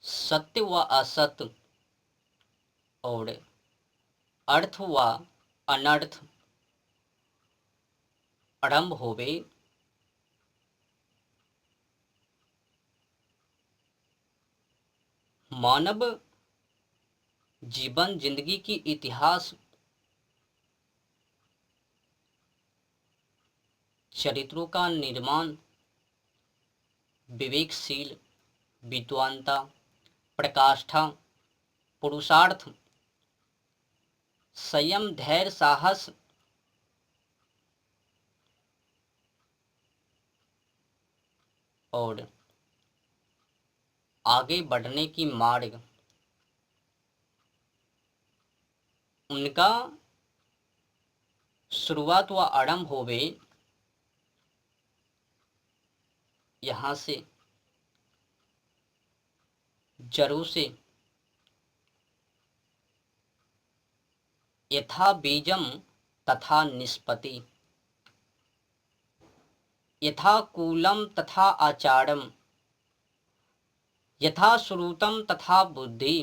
सत्य व असत्य और अर्थ व अनर्थ आरंभ होवे, मानव जीवन जिंदगी की इतिहास चरित्रों का निर्माण विवेकशील विद्वानता प्रकाष्ठा पुरुषार्थ संयम धैर्य साहस और आगे बढ़ने की मार्ग उनका शुरुआत व आरंभ होवे यहाँ से जरू से यथा बीजम तथा निष्पत्ति यथा कूलम तथा आचारम यथा श्रुतम तथा बुद्धि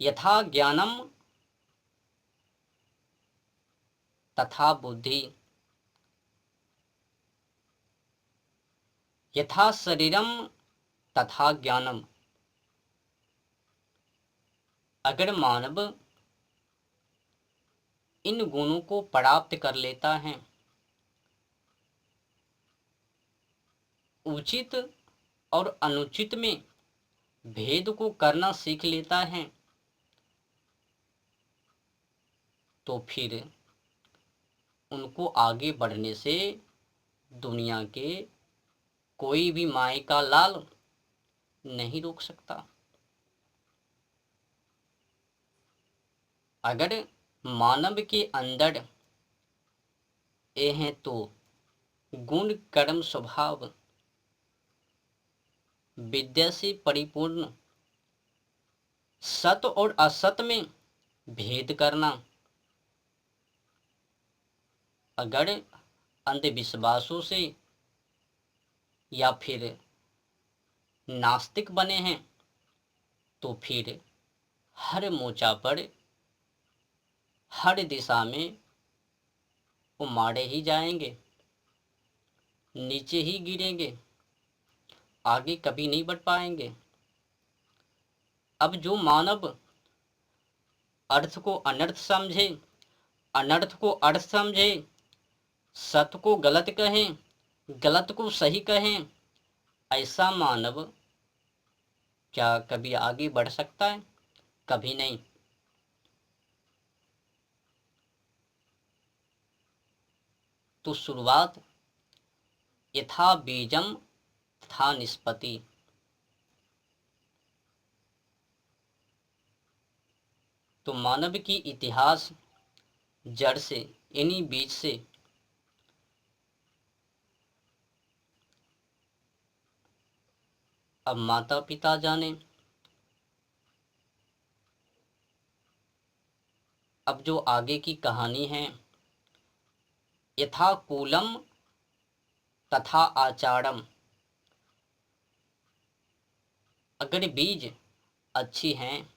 यथा ज्ञानम तथा बुद्धि यथा शरीरम तथा ज्ञानम। अगर मानव इन गुणों को प्राप्त कर लेता है, उचित और अनुचित में भेद को करना सीख लेता है, तो फिर उनको आगे बढ़ने से दुनिया के कोई भी माय का लाल नहीं रोक सकता। अगर मानव के अंदर ये हैं तो गुण कर्म स्वभाव विद्या से परिपूर्ण सत और असत में भेद करना, अगर अंधविश्वासों से या फिर नास्तिक बने हैं तो फिर हर मोर्चा पर हर दिशा में वो मारे ही जाएंगे, नीचे ही गिरेंगे, आगे कभी नहीं बढ़ पाएंगे। अब जो मानव अर्थ को अनर्थ समझे, अनर्थ को अर्थ समझे, सत्य को गलत कहें, गलत को सही कहें, ऐसा मानव क्या कभी आगे बढ़ सकता है? कभी नहीं। तो शुरुआत यथा बीजम तथा निष्पत्ति, तो मानव की इतिहास जड़ से इन्हीं बीज से अब माता पिता जाने, अब जो आगे की कहानी है, यथा कूलम तथा आचारम, अगर बीज अच्छी हैं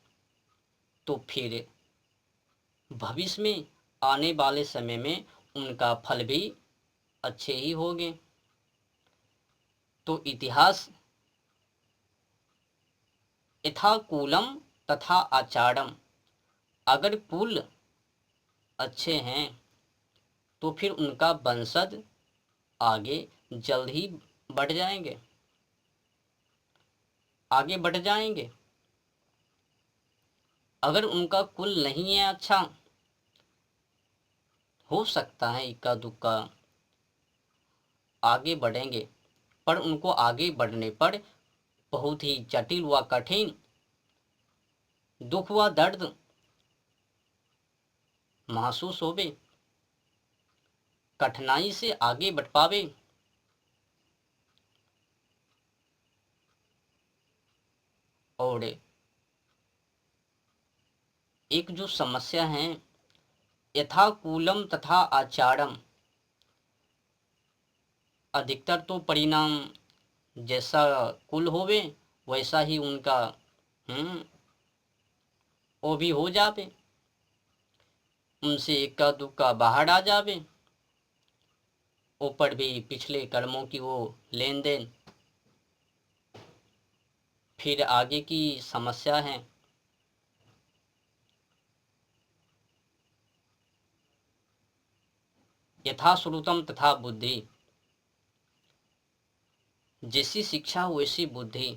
तो फिर भविष्य में आने वाले समय में उनका फल भी अच्छे ही होंगे। तो इतिहास यथा कूलम तथा आचारम, अगर कुल अच्छे हैं तो फिर उनका वंशज आगे जल्द ही बढ़ जाएंगे, आगे बढ़ जाएंगे। अगर उनका कुल नहीं है अच्छा, हो सकता है इक्का दुक्का आगे बढ़ेंगे, पर उनको आगे बढ़ने पर बहुत ही जटिल व कठिन दुख व दर्द महसूस होवे, कठिनाई से आगे बढ़ पावे। और एक जो समस्या है, यथा कूलम तथा आचारम, अधिकतर तो परिणाम जैसा कुल होवे वैसा ही उनका वो भी हो जावे, उनसे इक्का दुक्का बाहर आ जावे, ऊपर भी पिछले कर्मों की वो लेन देन। फिर आगे की समस्या है, यथा श्रुतम तथा बुद्धि, जैसी शिक्षा वैसी बुद्धि।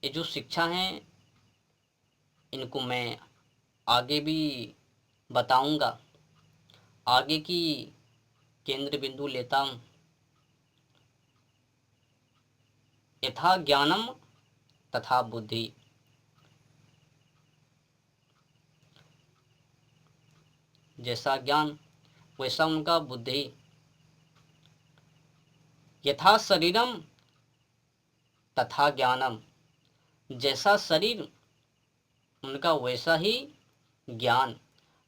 ये जो शिक्षा है इनको मैं आगे भी बताऊंगा, आगे की केंद्र बिंदु लेता हूँ। यथा ज्ञानम तथा बुद्धि, जैसा ज्ञान वैसा उनका बुद्धि। यथा शरीरम तथा ज्ञानम, जैसा शरीर उनका वैसा ही ज्ञान।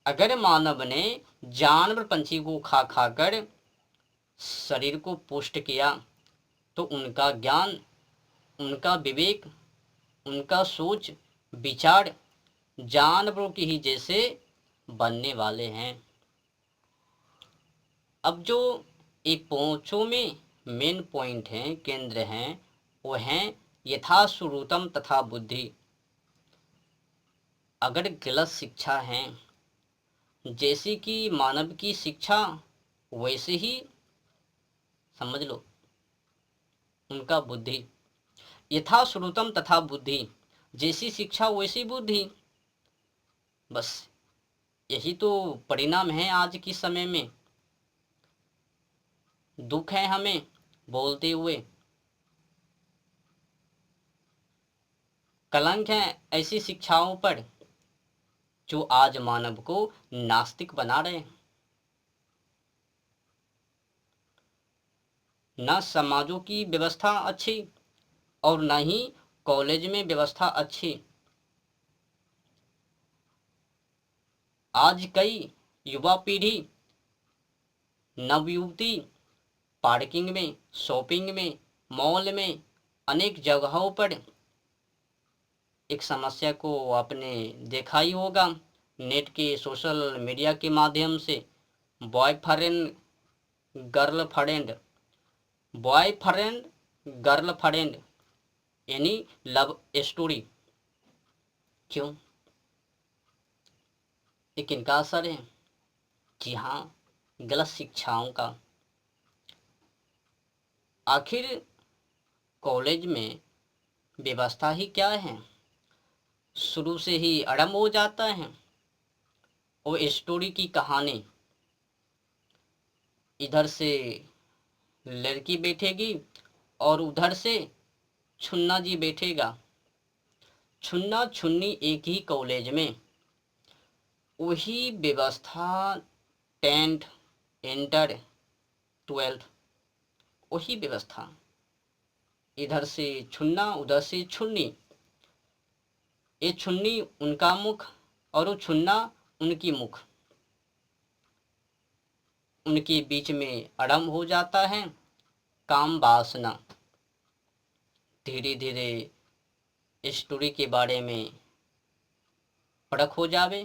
अगर मानव ने जानवर पंछी को खा खाकर शरीर को पुष्ट किया तो उनका ज्ञान, उनका विवेक, उनका सोच विचार जानवरों की ही जैसे बनने वाले हैं। अब जो एक पांचों में मेन पॉइंट हैं, केंद्र हैं, वो हैं यथा श्रुतम तथा बुद्धि। अगर गलत शिक्षा है, जैसी कि मानव की शिक्षा वैसे ही समझ लो उनका बुद्धि। यथा श्रुतम तथा बुद्धि, जैसी शिक्षा वैसी बुद्धि। बस यही तो परिणाम है आज के समय में। दुख है हमें बोलते हुए, कलंक है ऐसी शिक्षाओं पर जो आज मानव को नास्तिक बना रहे हैं। न समाजों की व्यवस्था अच्छी और न ही कॉलेज में व्यवस्था अच्छी। आज कई युवा पीढ़ी नवयुवती पार्किंग में, शॉपिंग में, मॉल में, अनेक जगहों पर एक समस्या को आपने देखा ही होगा, नेट के सोशल मीडिया के माध्यम से बॉयफ्रेंड गर्लफ्रेंड, बॉयफ्रेंड गर्लफ्रेंड यानी लव स्टोरी। क्यों? ये किनका असर है? जी हाँ, गलत शिक्षाओं का। आखिर कॉलेज में व्यवस्था ही क्या है? शुरू से ही आरंभ हो जाता है वो स्टोरी की कहानी। इधर से लड़की बैठेगी और उधर से छुन्ना जी बैठेगा। छुन्ना छुन्नी एक ही कॉलेज में, वही व्यवस्था 10th इंटर 12th, वही व्यवस्था। इधर से छुन्ना उधर से छुन्नी, ये छुन्नी उनका मुख और वो छुन्ना उनकी मुख, उनके बीच में आरंभ हो जाता है काम वासना। धीरे धीरे स्टोरी के बारे में परख हो जावे,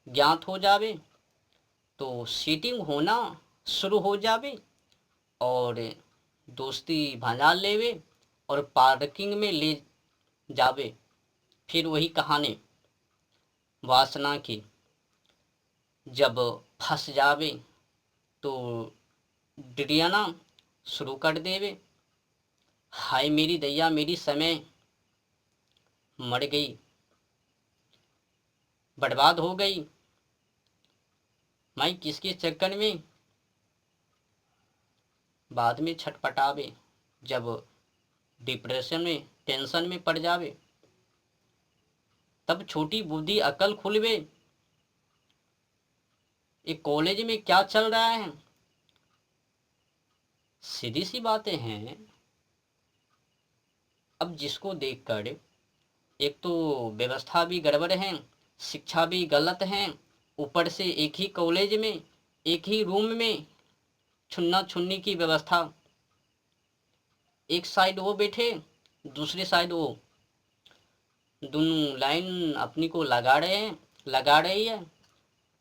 ज्ञात हो जावे, तो सीटिंग होना शुरू हो जावे और दोस्ती भंजा लेवे और पार्किंग में ले जावे। फिर वही कहानी वासना की, जब फंस जावे तो डिरियाना शुरू कर देवे, हाय मेरी दैया मेरी समय मर गई, बर्बाद हो गई, मैं किसके चक्कर में। बाद में छटपटावे जब डिप्रेशन में टेंशन में पड़ जावे, तब छोटी बुद्धि अकल खुलवे, ये कॉलेज में क्या चल रहा है। सीधी सी बातें हैं। अब जिसको देखकर एक तो व्यवस्था भी गड़बड़ है, शिक्षा भी गलत है, ऊपर से एक ही कॉलेज में एक ही रूम में छुन्ना छुन्नी की व्यवस्था, एक साइड वो बैठे, दूसरी साइड वो, दोनों लाइन अपनी को लगा रहे हैं, लगा रही है।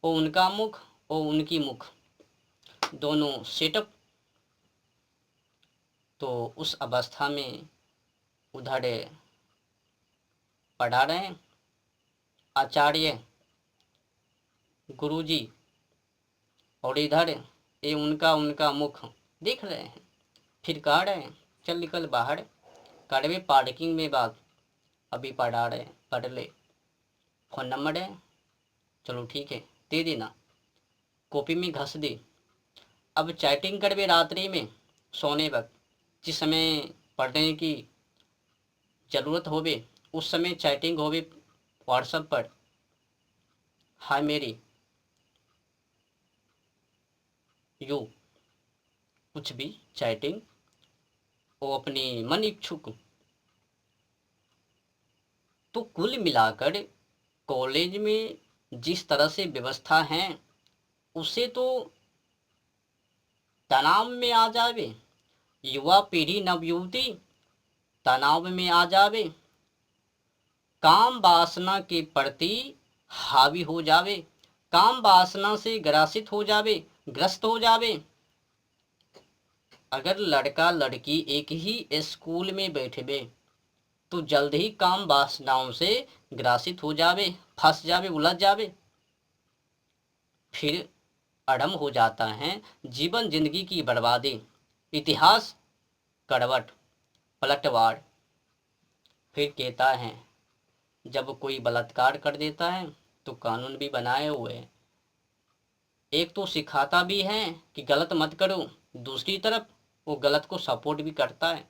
वो उनका मुख और उनकी मुख दोनों सेटअप। तो उस अवस्था में उधर पढ़ा रहे हैं आचार्य गुरुजी, और इधर ये उनका उनका मुख देख रहे हैं। फिर कह रहे हैं चल निकल बाहर, कड़वे पार्किंग में बात, अभी पढ़ा रहे हैं, पढ़ ले, फ़ोन नंबर है, चलो ठीक है दे देना, कॉपी में घस दी। अब चैटिंग करवे रात्रि में सोने वक्त, जिस समय पढ़ने की ज़रूरत होवे उस समय चैटिंग होवे व्हाट्सएप पर, हाय मेरी यू, कुछ भी चैटिंग, वो अपनी मन इच्छुक। तो कुल मिलाकर कॉलेज में जिस तरह से व्यवस्था है उससे तो तनाव में आ जावे, युवा पीढ़ी नवयुवती तनाव में आ जावे, काम वासना के प्रति हावी हो जावे, काम वासना से ग्रसित हो जावे, ग्रस्त हो जावे। अगर लड़का लड़की एक ही स्कूल में बैठे तो जल्द ही काम वासनाओं से ग्रसित हो जावे, फंस जावे, उलझ जावे। फिर आरंभ हो जाता है जीवन जिंदगी की बर्बादी, इतिहास करवट पलटवार। फिर कहता है जब कोई बलात्कार कर देता है तो कानून भी बनाए हुए हैं, एक तो सिखाता भी है कि गलत मत करो, दूसरी तरफ वो गलत को सपोर्ट भी करता है।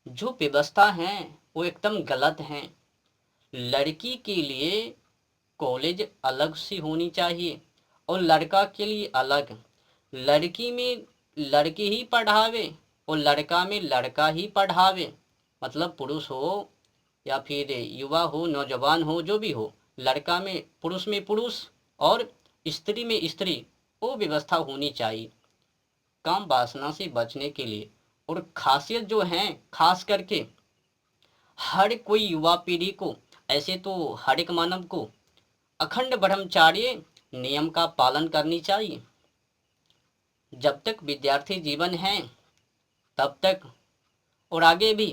जो व्यवस्था है वो एकदम गलत है। लड़की के लिए कॉलेज अलग सी होनी चाहिए और लड़का के लिए अलग। लड़की में लड़की ही पढ़ावे और लड़का में लड़का ही पढ़ावे, मतलब पुरुष हो या फिर युवा हो, नौजवान हो, जो भी हो, लड़का में पुरुष और स्त्री में स्त्री, वो व्यवस्था होनी चाहिए काम वासना से बचने के लिए। और खासियत जो है, खास करके हर कोई युवा पीढ़ी को, ऐसे तो हर एक मानव को अखंड ब्रह्मचार्य नियम का पालन करनी चाहिए। जब तक विद्यार्थी जीवन है तब तक और आगे भी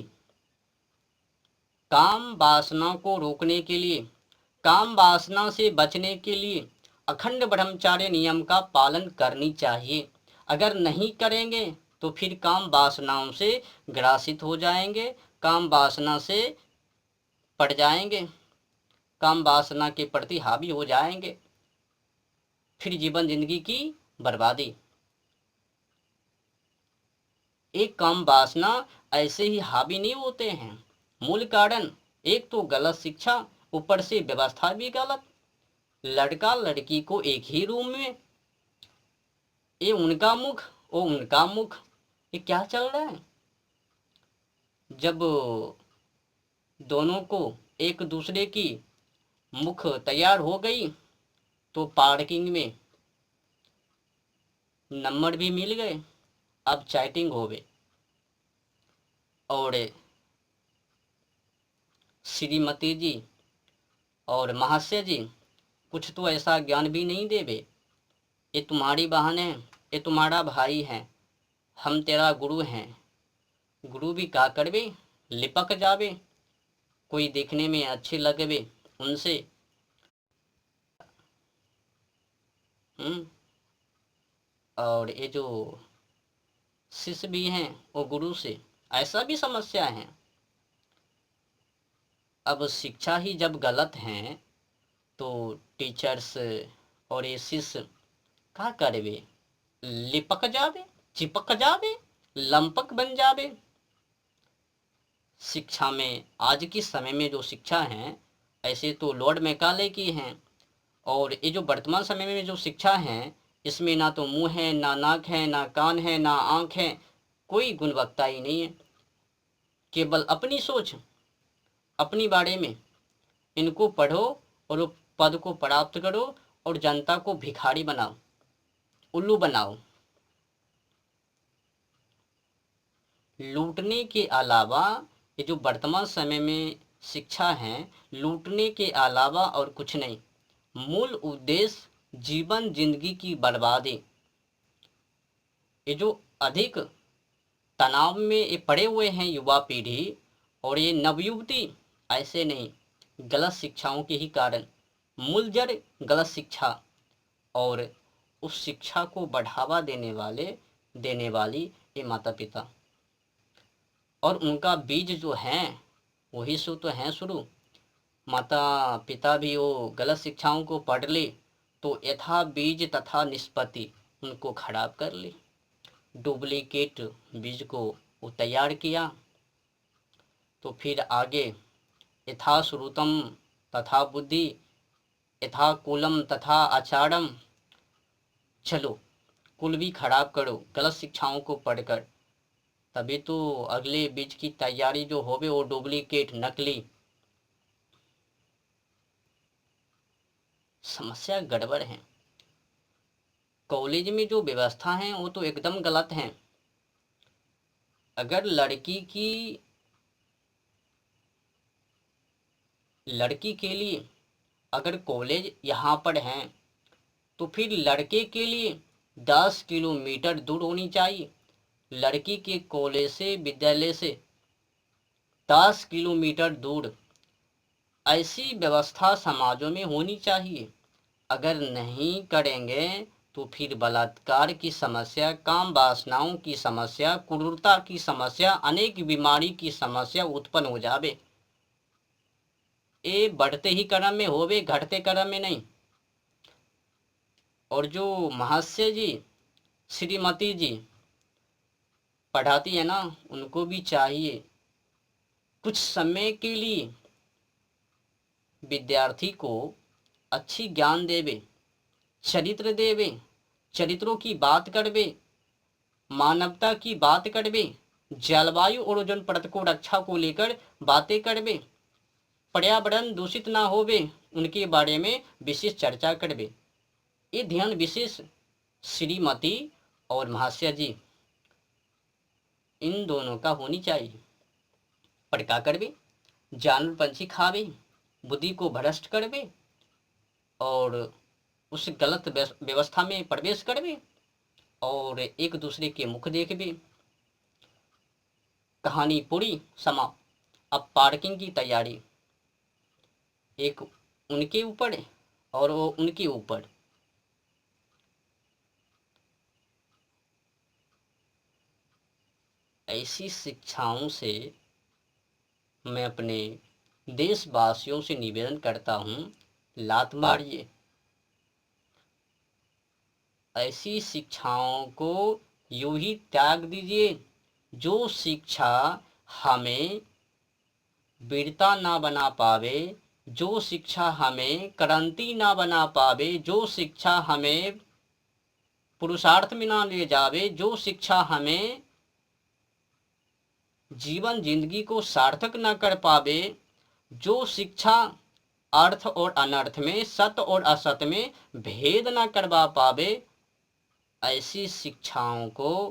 काम वासना को रोकने के लिए, काम वासना से बचने के लिए अखंड ब्रह्मचार्य नियम का पालन करनी चाहिए। अगर नहीं करेंगे तो फिर काम वासनाओं से ग्रासित हो जाएंगे, काम वासना से पड़ जाएंगे, काम वासना के प्रति हावी हो जाएंगे, फिर जीवन जिंदगी की बर्बादी। एक काम वासना ऐसे ही हावी नहीं होते हैं, मूल कारण एक तो गलत शिक्षा, ऊपर से व्यवस्था भी गलत। लड़का लड़की को एक ही रूम में, ये उनका मुख वो उनका मुख, ये क्या चल रहा है। जब दोनों को एक दूसरे की मुख तैयार हो गई तो पार्किंग में नंबर भी मिल गए, अब चैटिंग हो गई। और श्रीमती जी और महाशय जी कुछ तो ऐसा ज्ञान भी नहीं देवे, ये तुम्हारी बहन है, ये तुम्हारा भाई है, हम तेरा गुरु हैं। गुरु भी का करवे, लिपक जावे, कोई देखने में अच्छे लगवे उनसे। और ये जो शिष्य भी हैं वो गुरु से, ऐसा भी समस्या है। अब शिक्षा ही जब गलत है तो टीचर्स और ये शिष्य का करवे, लिपक जावे, चिपक जावे, लंपक बन जावे। शिक्षा में आज के समय में जो शिक्षा है ऐसे तो लॉर्ड मैकाले की हैं, और ये जो वर्तमान समय में जो शिक्षा है इसमें ना तो मुंह है, ना नाक है, ना कान है, ना आँख है, कोई गुणवत्ता ही नहीं है। केवल अपनी सोच, अपनी बारे में, इनको पढ़ो और पद को प्राप्त करो और जनता को भिखारी बनाओ, उल्लू बनाओ। लूटने के अलावा ये जो वर्तमान समय में शिक्षा है, लूटने के अलावा और कुछ नहीं। मूल उद्देश्य जीवन जिंदगी की बर्बादी। ये जो अधिक तनाव में ये पड़े हुए हैं युवा पीढ़ी और ये नवयुवती, ऐसे नहीं, गलत शिक्षाओं के ही कारण। मूल जड़ गलत शिक्षा और उस शिक्षा को बढ़ावा देने वाली ये माता पिता और उनका बीज जो हैं वही सो तो हैं शुरू। माता पिता भी वो गलत शिक्षाओं को पढ़ ले तो यथा बीज तथा निष्पत्ति उनको खराब कर ले। डुप्लीकेट बीज को वो तैयार किया तो फिर आगे यथा श्रुतम तथा बुद्धि यथा कुलम तथा आचारम, चलो कुल भी खराब करो गलत शिक्षाओं को पढ़कर, तभी तो अगले बीज की तैयारी जो होवे वो डुप्लीकेट नकली। समस्या गड़बड़ है। कॉलेज में जो व्यवस्था है वो तो एकदम गलत है। अगर लड़की के लिए अगर कॉलेज यहाँ पर हैं तो फिर लड़के के लिए 10 किलोमीटर दूर होनी चाहिए। लड़की के कॉलेज से विद्यालय से 10 किलोमीटर दूर, ऐसी व्यवस्था समाजों में होनी चाहिए। अगर नहीं करेंगे तो फिर बलात्कार की समस्या, काम वासनाओं की समस्या, क्रूरता की समस्या, अनेक बीमारी की समस्या उत्पन्न हो जावे। ये बढ़ते ही क्रम में होवे, घटते क्रम में नहीं। और जो महाशय जी, श्रीमती जी पढ़ाती है ना, उनको भी चाहिए कुछ समय के लिए विद्यार्थी को अच्छी ज्ञान देवे, चरित्र देवे, चरित्रों की बात करवे, मानवता की बात करवे, जलवायु और ओजोन परत को रक्षा को लेकर बातें करवे, पर्यावरण दूषित ना होवे उनके बारे में विशेष चर्चा करवे। ये ध्यान विशेष श्रीमती और महाशय जी इन दोनों का होनी चाहिए। पर क्या करवे, जानवर पंछी खावे, बुद्धि को भ्रष्ट करवे और उस गलत व्यवस्था में प्रवेश करवे और एक दूसरे के मुख देखवे। कहानी पूरी समाप्त। अब पार्किंग की तैयारी, एक उनके ऊपर और वो उनके ऊपर। ऐसी शिक्षाओं से मैं अपने देशवासियों से निवेदन करता हूँ, लात मारिए। ऐसी शिक्षाओं को यूं ही त्याग दीजिए जो शिक्षा हमें वीरता ना बना पावे, जो शिक्षा हमें क्रांति ना बना पावे, जो शिक्षा हमें पुरुषार्थ में ना ले जावे, जो शिक्षा हमें जीवन जिंदगी को सार्थक न कर पावे, जो शिक्षा अर्थ और अनर्थ में, सत्य और असत्य में भेद न करवा पावे, ऐसी शिक्षाओं को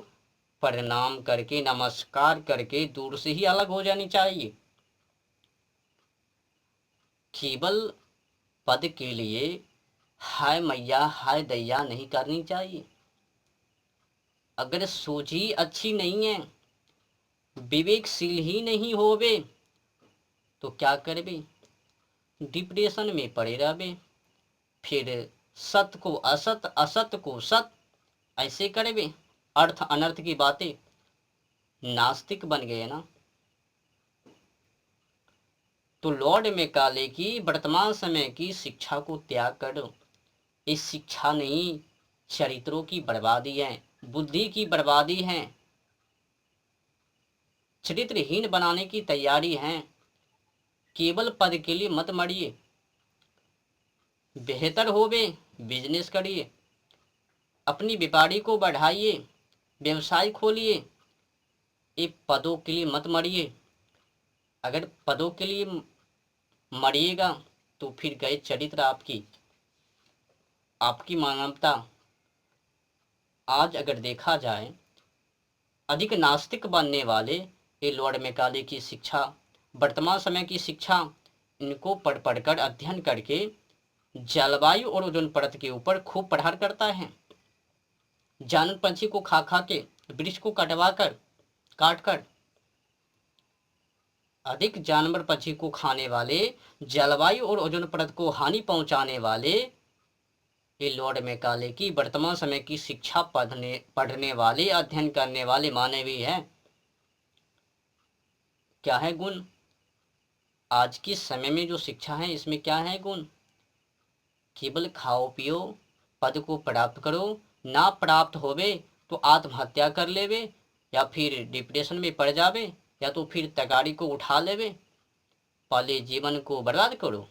प्रणाम करके, नमस्कार करके दूर से ही अलग हो जानी चाहिए। केवल पद के लिए हाय मैया हाय दैया नहीं करनी चाहिए। अगर सोच ही अच्छी नहीं है, विवेकशील ही नहीं होवे तो क्या करबे, डिप्रेशन में पड़े रहबे। फिर सत्य को असत, असत्य को सत ऐसे करबे, अर्थ अनर्थ की बातें, नास्तिक बन गए ना। तो लॉर्ड मैकाले की वर्तमान समय की शिक्षा को त्याग करो। इस शिक्षा नहीं, चरित्रों की बर्बादी है, बुद्धि की बर्बादी है, चरित्रहीन बनाने की तैयारी है। केवल पद के लिए मत मरिए, बेहतर होवे बिजनेस करिए, अपनी व्यापारी को बढ़ाइए, व्यवसाय खोलिए। ये पदों के लिए मत मरिए। अगर पदों के लिए मरिएगा तो फिर गए चरित्र आपकी मानवता। आज अगर देखा जाए अधिक नास्तिक बनने वाले, ये लॉर्ड मैकाले की शिक्षा, वर्तमान समय की शिक्षा, इनको पढ़ पढ़कर अध्ययन करके जलवायु और ओजोन परत के ऊपर खूब प्रहार करता है। जानवर पंछी को खा खा के, वृक्ष को कटवा कर, काट कर, अधिक जानवर पक्षी को खाने वाले, जलवायु और ओजोन परत को हानि पहुंचाने वाले, ये लॉर्ड मैकाले की वर्तमान समय की शिक्षा पढ़ने वाले, अध्ययन करने वाले मानवीय है। क्या है गुण? आज के समय में जो शिक्षा है इसमें क्या है गुण? केवल खाओ पियो, पद को प्राप्त करो, ना प्राप्त होवे तो आत्महत्या कर लेवे, या फिर डिप्रेशन में पड़ जावे, या तो फिर तगाड़ी को उठा लेवे। पहले जीवन को बर्बाद करो।